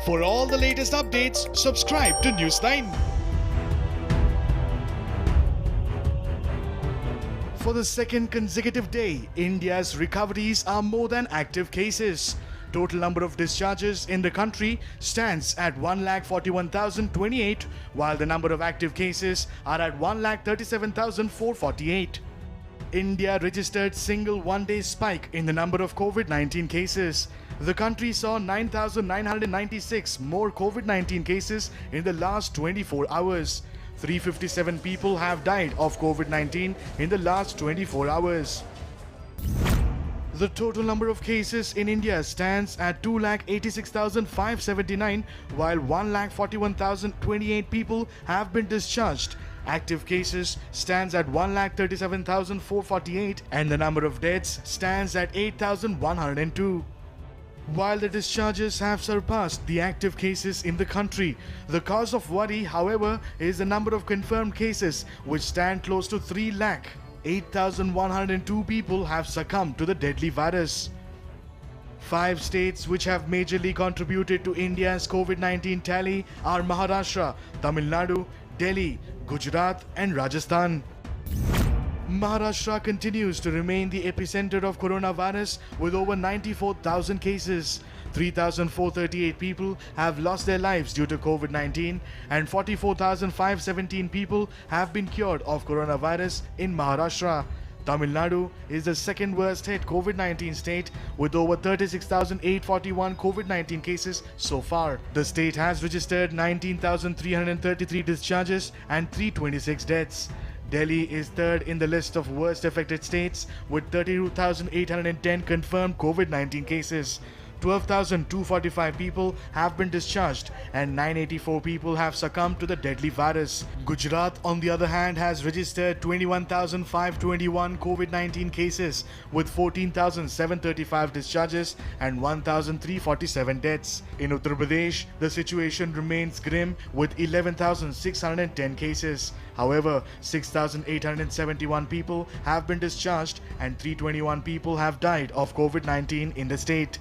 For all the latest updates, subscribe to News9. For the second consecutive day, India's recoveries are more than active cases. Total number of discharges in the country stands at 1,41,028, while the number of active cases are at 1,37,448. India registered single one-day spike in the number of COVID-19 cases. The country saw 9,996 more COVID-19 cases in the last 24 hours. 357 people have died of COVID-19 in the last 24 hours. The total number of cases in India stands at 2,86,579, while 1,41,028 people have been discharged. Active cases stands at 1,37,448 and the number of deaths stands at 8,102. While the discharges have surpassed the active cases in the country, the cause of worry, however, is the number of confirmed cases, which stand close to 3 lakh. 8,102 people have succumbed to the deadly virus. 5 states which have majorly contributed to India's COVID-19 tally are Maharashtra, Tamil Nadu, Delhi, Gujarat and Rajasthan. Maharashtra continues to remain the epicenter of coronavirus with over 94,000 cases. 3,438 people have lost their lives due to COVID-19 and 44,517 people have been cured of coronavirus in Maharashtra. Tamil Nadu is the second worst hit COVID-19 state with over 36,841 COVID-19 cases so far. The state has registered 19,333 discharges and 326 deaths. Delhi is third in the list of worst affected states with 32,810 confirmed COVID-19 cases. 12,245 people have been discharged and 984 people have succumbed to the deadly virus. Gujarat, on the other hand, has registered 21,521 COVID-19 cases with 14,735 discharges and 1,347 deaths. In Uttar Pradesh, the situation remains grim with 11,610 cases. However, 6,871 people have been discharged and 321 people have died of COVID-19 in the state.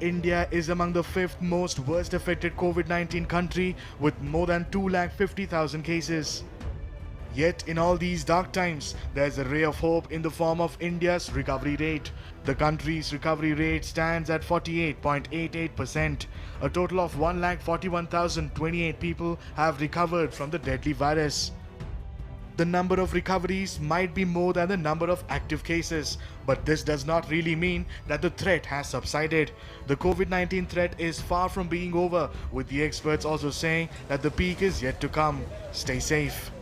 India is among the 5th most worst affected COVID-19 country with more than 250,000 cases. Yet in all these dark times, there's a ray of hope in the form of India's recovery rate. The country's recovery rate stands at 48.88%. A total of 1,41,028 people have recovered from the deadly virus. The number of recoveries might be more than the number of active cases, but this does not really mean that the threat has subsided. The COVID-19 threat is far from being over, with the experts also saying that the peak is yet to come. Stay safe.